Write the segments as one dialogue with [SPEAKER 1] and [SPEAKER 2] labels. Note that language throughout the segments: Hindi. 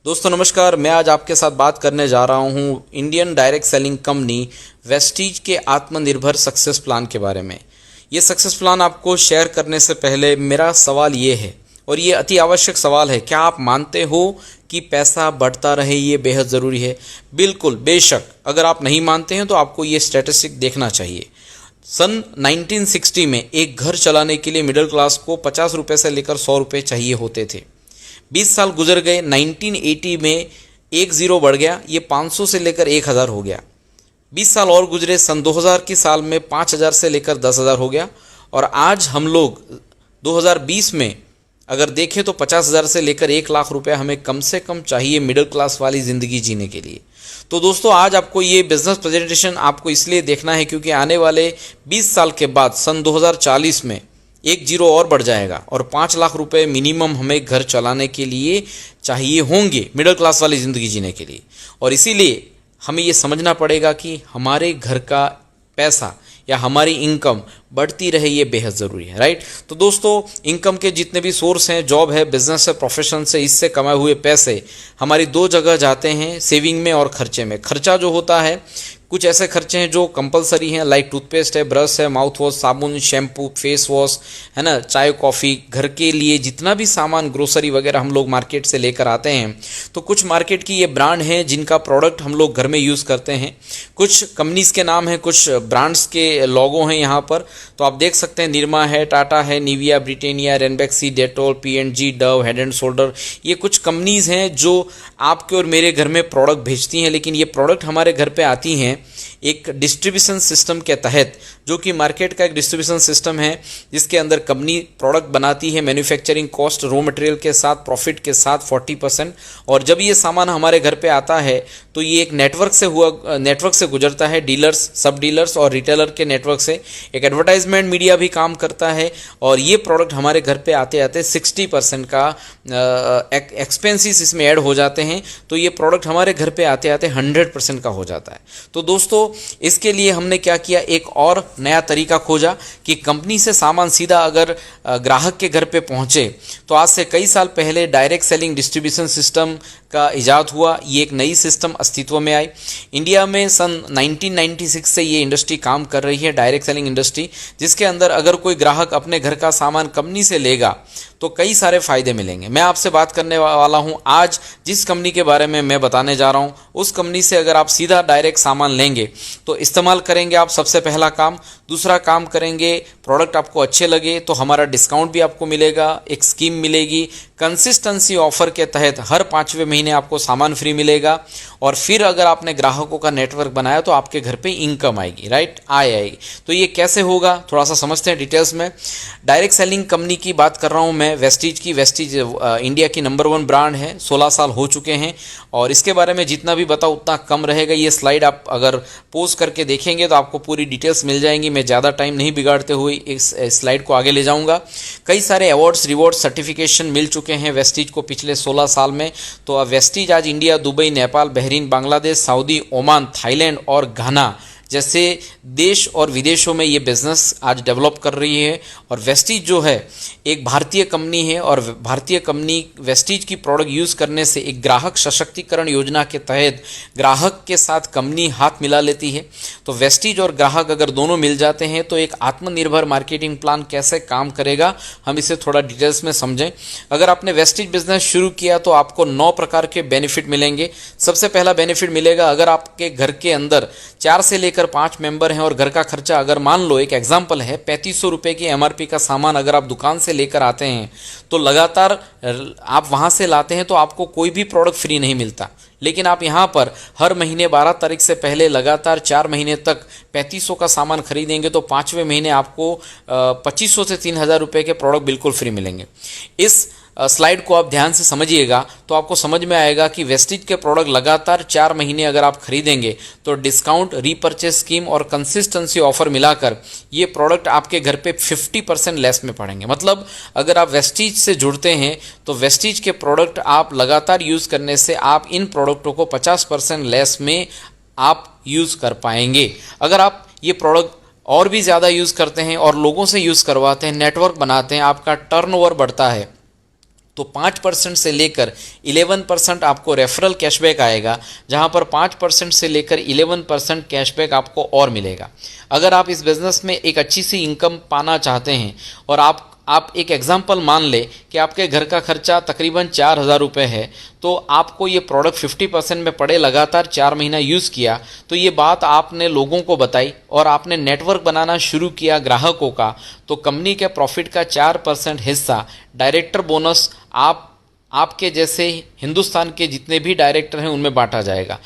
[SPEAKER 1] दोस्तों नमस्कार। मैं आज आपके साथ बात करने जा रहा हूं Indian direct selling company Vestige के आत्मनिर्भर सक्सेस प्लान के बारे में। ये सक्सेस प्लान आपको शेयर करने से पहले मेरा सवाल ये है, और ये अति आवश्यक सवाल है, क्या आप मानते हो कि पैसा बढ़ता रहे ये बेहद ज़रूरी है? बिल्कुल, बेशक। अगर आप नहीं मानते हैं तो आपको ये स्टैटिस्टिक देखना चाहिए। सन 1960 में एक घर चलाने के लिए मिडिल क्लास को 50 रुपये से लेकर 100 रुपये चाहिए होते थे। 20 साल गुजर गए, 1980 में एक ज़ीरो बढ़ गया, ये 500 से लेकर 1000 हो गया। 20 साल और गुजरे, सन 2000 की साल में 5000 से लेकर 10,000 हो गया। और आज हम लोग 2020 में अगर देखें तो 50,000 से लेकर 1 लाख रुपया हमें कम से कम चाहिए मिडिल क्लास वाली ज़िंदगी जीने के लिए। तो दोस्तों आज आपको ये बिजनेस प्रेजेंटेशन आपको इसलिए देखना है क्योंकि आने वाले 20 साल के बाद सन 2040 में एक जीरो और बढ़ जाएगा और 5 लाख रुपए मिनिमम हमें घर चलाने के लिए चाहिए होंगे मिडिल क्लास वाली ज़िंदगी जीने के लिए। और इसीलिए हमें ये समझना पड़ेगा कि हमारे घर का पैसा या हमारी इनकम बढ़ती रहे, ये बेहद ज़रूरी है, राइट। तो दोस्तों इनकम के जितने भी सोर्स हैं, जॉब है, बिजनेस है, प्रोफेशन से, इससे कमाए हुए पैसे हमारी दो जगह जाते हैं, सेविंग में और खर्चे में। खर्चा जो होता है, कुछ ऐसे खर्चे हैं जो कंपलसरी हैं, लाइक टूथपेस्ट है, ब्रश है, माउथ वॉश, साबुन, शैम्पू, फेस वॉश, है ना, चाय कॉफ़ी, घर के लिए जितना भी सामान ग्रोसरी वगैरह हम लोग मार्केट से लेकर आते हैं। तो कुछ मार्केट की ये ब्रांड हैं जिनका प्रोडक्ट हम लोग घर में यूज़ करते हैं। कुछ कंपनीज़ के नाम हैं, कुछ ब्रांड्स के लोगो हैं यहाँ पर। तो आप देख सकते हैं, निरमा है, टाटा है, Nivea, Britannia, Ranbaxy, Dettol, P&G, Dove, head and shoulder, ये कुछ कंपनीज़ हैं जो आपके और मेरे घर में प्रोडक्ट भेजती हैं। लेकिन ये प्रोडक्ट हमारे घर पे आती हैं एक डिस्ट्रीब्यूशन सिस्टम के तहत, जो कि मार्केट का एक डिस्ट्रीब्यूशन सिस्टम है जिसके अंदर कंपनी प्रोडक्ट बनाती है मैन्युफैक्चरिंग कॉस्ट, रॉ मटेरियल के साथ, प्रॉफिट के साथ 40%। और जब ये सामान हमारे घर पे आता है तो ये एक नेटवर्क से गुजरता है, डीलर्स, सब डीलर्स और रिटेलर के नेटवर्क से। एक एडवर्टाइजमेंट मीडिया भी काम करता है और ये प्रोडक्ट हमारे घर पे आते आते 60% का एक्सपेंसेस इसमें ऐड हो जाते हैं। तो ये प्रोडक्ट हमारे घर पे आते आते 100% का हो जाता है। तो दोस्तों इसके लिए हमने क्या किया, एक और नया तरीका खोजा कि कंपनी से सामान सीधा अगर ग्राहक के घर पे पहुंचे। तो आज से कई साल पहले डायरेक्ट सेलिंग डिस्ट्रीब्यूशन सिस्टम का इजाद हुआ। ये एक नई सिस्टम अस्तित्व में आई। इंडिया में सन 1996 से ये इंडस्ट्री काम कर रही है, डायरेक्ट सेलिंग इंडस्ट्री, जिसके अंदर अगर कोई ग्राहक अपने घर का सामान कंपनी से लेगा तो कई सारे फायदे मिलेंगे। मैं आपसे बात करने वाला हूं आज जिस कंपनी के बारे में मैं बताने जा रहा हूं, उस कंपनी से अगर आप सीधा डायरेक्ट सामान लेंगे तो इस्तेमाल करेंगे आप, सबसे पहला काम। दूसरा काम करेंगे, प्रोडक्ट आपको अच्छे लगे तो हमारा डिस्काउंट भी आपको मिलेगा, एक स्कीम मिलेगी, कंसिस्टेंसी ऑफर के तहत हर 5वें महीने आपको सामान फ्री मिलेगा। और फिर अगर आपने ग्राहकों का नेटवर्क बनाया तो आपके घर पे इनकम आएगी, राइट, आएगी। तो ये कैसे होगा, थोड़ा सा समझते हैं डिटेल्स में। डायरेक्ट सेलिंग कंपनी की बात कर रहा हूँ मैं, वेस्टीज की। वेस्टीज इंडिया की नंबर 1 ब्रांड है, 16 साल हो चुके हैं। और इसके बारे में जितना भी बताओ उतना कम रहेगा। ये स्लाइड आप अगर पोज करके देखेंगे तो आपको पूरी डिटेल्स मिल जाएंगी। मैं ज़्यादा टाइम नहीं बिगाड़ते हुए इस स्लाइड को आगे ले जाऊंगा। कई सारे अवार्ड्स, रिवॉर्ड्स, सर्टिफिकेशन मिल चुके हैं वेस्टीज को पिछले 16 साल में। तो अब वेस्टीज आज India, Dubai, Nepal, Bahrain, Bangladesh, Saudi, Oman, Thailand और घाना जैसे देश और विदेशों में ये बिज़नेस आज डेवलप कर रही है। और वेस्टीज जो है एक भारतीय कंपनी है और भारतीय कंपनी वेस्टीज की प्रोडक्ट यूज़ करने से एक ग्राहक सशक्तिकरण योजना के तहत ग्राहक के साथ कंपनी हाथ मिला लेती है। तो वेस्टीज और ग्राहक अगर दोनों मिल जाते हैं तो एक आत्मनिर्भर मार्केटिंग प्लान कैसे काम करेगा, हम इसे थोड़ा डिटेल्स में समझें। अगर आपने वेस्टीज बिजनेस शुरू किया तो आपको 9 प्रकार के बेनिफिट मिलेंगे। सबसे पहला बेनिफिट मिलेगा, अगर आपके घर के अंदर 4 से लेकर 5 मेंबर हैं और घर का खर्चा अगर मान लो, एक एग्जांपल है, 3500 रुपये की MRP का सामान अगर आप दुकान से लेकर आते हैं तो लगातार आप वहां से लाते हैं तो आपको कोई भी प्रोडक्ट फ्री नहीं मिलता। लेकिन आप यहाँ पर हर महीने 12 तारीख से पहले लगातार 4 महीने तक 3500 का सामान खरीदेंगे तो 5वें महीने आपको 2500 से 3000 रुपये के प्रोडक्ट बिल्कुल फ्री मिलेंगे। इस स्लाइड को आप ध्यान से समझिएगा तो आपको समझ में आएगा कि वेस्टीज के प्रोडक्ट लगातार 4 महीने अगर आप खरीदेंगे तो डिस्काउंट, रीपर्चेस स्कीम और कंसिस्टेंसी ऑफर मिलाकर ये प्रोडक्ट आपके घर पे 50% लेस में पड़ेंगे। मतलब अगर आप वेस्टीज से जुड़ते हैं तो वेस्टीज के प्रोडक्ट आप लगातार यूज़ करने से आप इन प्रोडक्टों को 50% लेस में आप यूज़ कर पाएंगे। अगर आप ये प्रोडक्ट और भी ज़्यादा यूज़ करते हैं और लोगों से यूज़ करवाते हैं, नेटवर्क बनाते हैं, आपका टर्नओवर बढ़ता है तो 5% से लेकर 11% आपको रेफरल कैशबैक आएगा, जहां पर 5% से लेकर 11% कैशबैक आपको और मिलेगा। अगर आप इस बिज़नेस में एक अच्छी सी इनकम पाना चाहते हैं और आप एक एग्जांपल मान ले कि आपके घर का खर्चा तकरीबन 4,000 रुपये है, तो आपको ये प्रोडक्ट 50% में पड़े, लगातार 4 महीना यूज़ किया, तो ये बात आपने लोगों को बताई और आपने नेटवर्क बनाना शुरू किया ग्राहकों का, तो कंपनी के प्रॉफिट का 4% हिस्सा डायरेक्टर बोनस आपके जैसे हिंदुस्तान के जितने भी डायरेक्टर हैं उनमें बांटा जाएगा।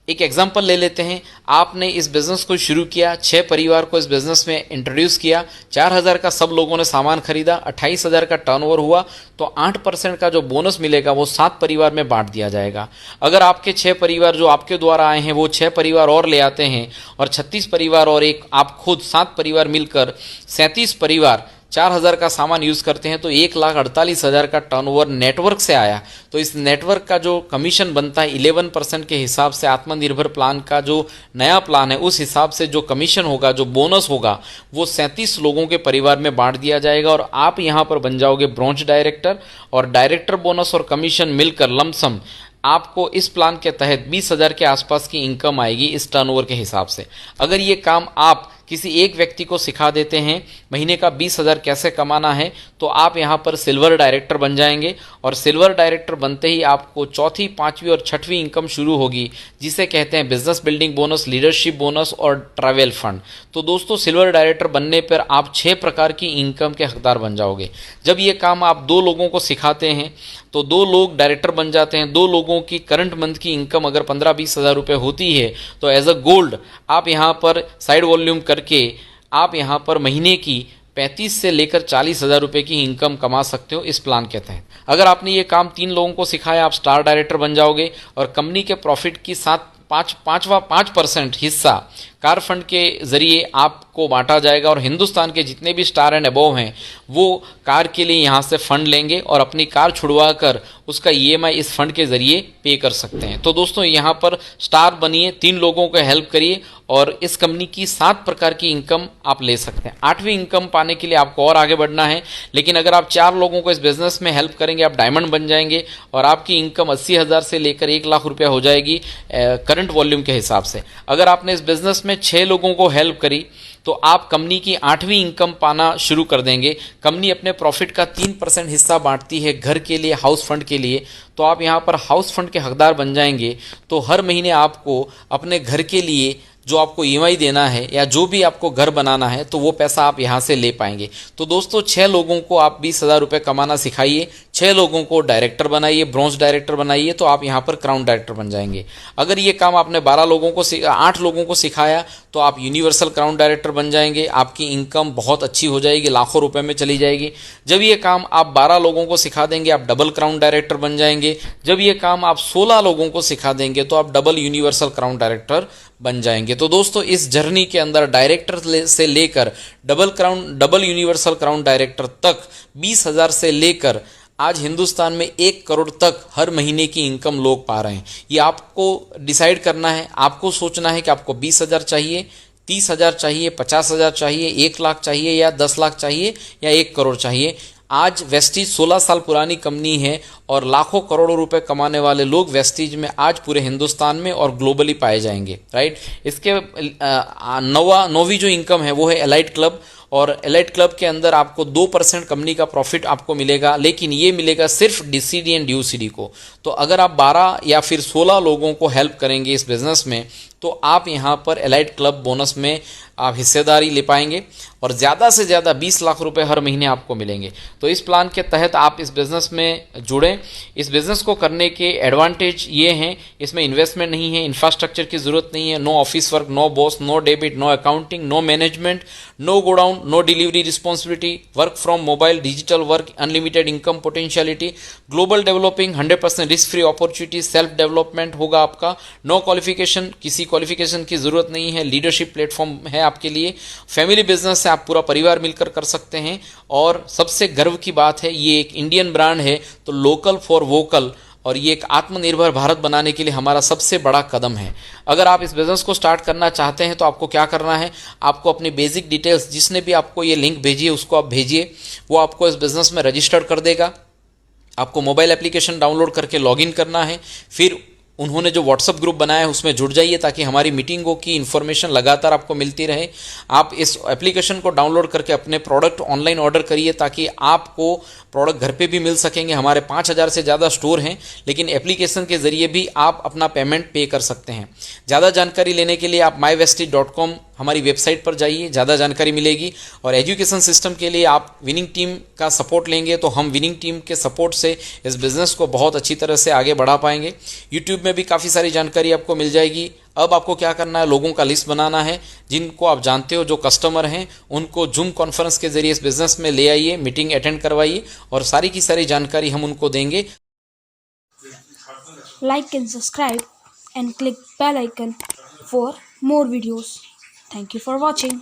[SPEAKER 1] एक एग्जांपल ले लेते हैं, आपने इस बिज़नेस को शुरू किया, 6 परिवार को इस बिज़नेस में इंट्रोड्यूस किया, 4,000 का सब लोगों ने सामान खरीदा, 28,000 का टर्नओवर हुआ, तो 8% का जो बोनस मिलेगा वो 7 परिवार में बांट दिया जाएगा। अगर आपके 6 परिवार जो आपके द्वारा आए हैं वो 6 परिवार और ले आते हैं और 36 परिवार और एक आप खुद 7 परिवार मिलकर 37 परिवार 4,000 का सामान यूज़ करते हैं, तो 1,48,000 का टर्नओवर नेटवर्क से आया। तो इस नेटवर्क का जो कमीशन बनता है 11% के हिसाब से, आत्मनिर्भर प्लान का जो नया प्लान है उस हिसाब से जो कमीशन होगा, जो बोनस होगा, वो 37 लोगों के परिवार में बांट दिया जाएगा और आप यहाँ पर बन जाओगे ब्रॉन्ज डायरेक्टर। और डायरेक्टर बोनस और कमीशन मिलकर लमसम आपको इस प्लान के तहत 20,000 के आसपास की इनकम आएगी इस टर्नओवर के हिसाब से। अगर ये काम आप किसी एक व्यक्ति को सिखा देते हैं महीने का 20,000 कैसे कमाना है, तो आप यहाँ पर सिल्वर डायरेक्टर बन जाएंगे और सिल्वर डायरेक्टर बनते ही आपको चौथी, पांचवी और छठवीं इनकम शुरू होगी, जिसे कहते हैं business building bonus, leadership bonus और ट्रैवल फंड। तो दोस्तों, सिल्वर डायरेक्टर बनने पर आप 6 प्रकार की इनकम के हकदार बन जाओगे। जब ये काम आप 2 लोगों को सिखाते हैं तो 2 लोग डायरेक्टर बन जाते हैं। 2 लोगों की करंट मंथ की इनकम अगर 15-20 हज़ार रुपये होती है, तो एज अ गोल्ड आप यहाँ पर साइड वॉल्यूम करके आप यहाँ पर महीने की 35 से लेकर 40,000 रुपये की इनकम कमा सकते हो इस प्लान के तहत। अगर आपने ये काम 3 लोगों को सिखाया, आप स्टार डायरेक्टर बन जाओगे और कंपनी के प्रॉफिट की 5% हिस्सा कार फंड के जरिए आपको बांटा जाएगा और हिंदुस्तान के जितने भी स्टार एंड अबव हैं वो कार के लिए यहाँ से फंड लेंगे और अपनी कार छुड़वा कर उसका ईएमआई इस फंड के जरिए पे कर सकते हैं। तो दोस्तों, यहाँ पर स्टार बनिए, 3 लोगों को हेल्प करिए और इस कंपनी की 7 प्रकार की इनकम आप ले सकते हैं। 8वीं इनकम पाने के लिए आपको और आगे बढ़ना है, लेकिन अगर आप 4 लोगों को इस बिजनेस में हेल्प करेंगे, आप डायमंड बन जाएंगे और आपकी इनकम 80,000 से लेकर 1 लाख रुपया हो जाएगी करंट वॉल्यूम के हिसाब से। अगर आपने इस बिजनेस में 6 लोगों को हेल्प करी तो आप कंपनी की 8वीं इनकम पाना शुरू कर देंगे। कंपनी अपने प्रॉफिट का 3% हिस्सा बांटती है घर के लिए, हाउस फंड के लिए, तो आप यहाँ पर हाउस फंड के हकदार बन जाएंगे। तो हर महीने आपको अपने घर के लिए जो आपको ईएमआई देना है या जो भी आपको घर बनाना है, तो वो पैसा आप यहाँ से ले पाएंगे। तो दोस्तों, 6 लोगों को आप 20,000 रुपये कमाना सिखाइए, 6 लोगों को डायरेक्टर बनाइए, ब्रॉन्ज डायरेक्टर बनाइए, तो आप यहाँ पर क्राउन डायरेक्टर बन जाएंगे। अगर ये काम आपने 8 लोगों को सिखाया तो आप यूनिवर्सल क्राउन डायरेक्टर बन जाएंगे। आपकी इनकम बहुत अच्छी हो जाएगी, लाखों रुपए में चली जाएगी। जब ये काम आप 12 लोगों को सिखा देंगे, आप डबल क्राउन डायरेक्टर बन जाएंगे। जब ये काम आप 16 लोगों को सिखा देंगे तो आप डबल यूनिवर्सल क्राउन डायरेक्टर बन जाएंगे। तो दोस्तों, इस जर्नी के अंदर डायरेक्टर से लेकर डबल यूनिवर्सल क्राउन डायरेक्टर तक 20,000 से लेकर आज हिंदुस्तान में 1 करोड़ तक हर महीने की इनकम लोग पा रहे हैं। ये आपको डिसाइड करना है, आपको सोचना है कि आपको 20,000 चाहिए, 30,000 चाहिए, 50,000 चाहिए, 1 लाख चाहिए या 10 लाख चाहिए या 1 करोड़ चाहिए। आज वेस्टीज 16 साल पुरानी कंपनी है और लाखों करोड़ों रुपए कमाने वाले लोग वेस्टीज में आज पूरे हिंदुस्तान में और ग्लोबली पाए जाएंगे, राइट। इसके 9वीं जो इनकम है वो है एलाइट क्लब, और एलाइट क्लब के अंदर आपको 2% कंपनी का प्रॉफिट आपको मिलेगा, लेकिन ये मिलेगा सिर्फ डीसीडी एंड ड्यूसीडी को। तो अगर आप 12 या फिर 16 लोगों को हेल्प करेंगे इस बिजनेस में, तो आप यहाँ पर एलाइट क्लब बोनस में आप हिस्सेदारी ले पाएंगे और ज़्यादा से ज़्यादा 20 लाख रुपए हर महीने आपको मिलेंगे। तो इस प्लान के तहत आप इस बिज़नेस में जुड़ें। इस बिज़नेस को करने के एडवांटेज ये हैं, इसमें इन्वेस्टमेंट नहीं है, इंफ्रास्ट्रक्चर की ज़रूरत नहीं है, no office work, no boss, no debit, no accounting, no management, no godown, no delivery responsibility, work from mobile, digital work, unlimited income potentiality, global developing, 100% risk free opportunity, self development होगा आपका, नो क्वालिफिकेशन, किसी क्वालिफिकेशन की ज़रूरत नहीं है, लीडरशिप प्लेटफॉर्म है आपके लिए, फैमिली बिजनेस है, आप पूरा परिवार मिलकर कर सकते हैं। और सबसे गर्व की बात है, ये एक इंडियन ब्रांड है, तो लोकल फॉर वोकल, और ये एक आत्मनिर्भर भारत बनाने के लिए हमारा सबसे बड़ा कदम है। अगर आप इस बिज़नेस को स्टार्ट करना चाहते हैं तो आपको क्या करना है, आपको अपनी बेसिक डिटेल्स, जिसने भी आपको ये लिंक भेजी है उसको आप भेजिए, वो आपको इस बिज़नेस में रजिस्टर्ड कर देगा। आपको मोबाइल एप्लीकेशन डाउनलोड करके लॉगिन करना है। फिर उन्होंने जो व्हाट्सअप ग्रुप बनाया है उसमें जुड़ जाइए ताकि हमारी मीटिंगों की इन्फॉर्मेशन लगातार आपको मिलती रहे। आप इस एप्लीकेशन को डाउनलोड करके अपने प्रोडक्ट ऑनलाइन ऑर्डर करिए ताकि आपको प्रोडक्ट घर पे भी मिल सकेंगे। हमारे 5000 से ज़्यादा स्टोर हैं, लेकिन एप्लीकेशन के ज़रिए भी आप अपना पेमेंट पे कर सकते हैं। ज़्यादा जानकारी लेने के लिए आप mywestige.com हमारी वेबसाइट पर जाइए, ज़्यादा जानकारी मिलेगी। और एजुकेशन सिस्टम के लिए आप विनिंग टीम का सपोर्ट लेंगे तो हम विनिंग टीम के सपोर्ट से इस बिज़नेस को बहुत अच्छी तरह से आगे बढ़ा पाएंगे। यूट्यूब में भी काफ़ी सारी जानकारी आपको मिल जाएगी। अब आपको क्या करना है, लोगों का लिस्ट बनाना है जिनको आप जानते हो जो कस्टमर हैं, उनको जूम कॉन्फ्रेंस के जरिए इस बिज़नेस में ले आइए, मीटिंग अटेंड करवाइए और सारी की सारी जानकारी हम उनको देंगे।
[SPEAKER 2] Like and subscribe and click bell icon for more videos. Thank you for watching.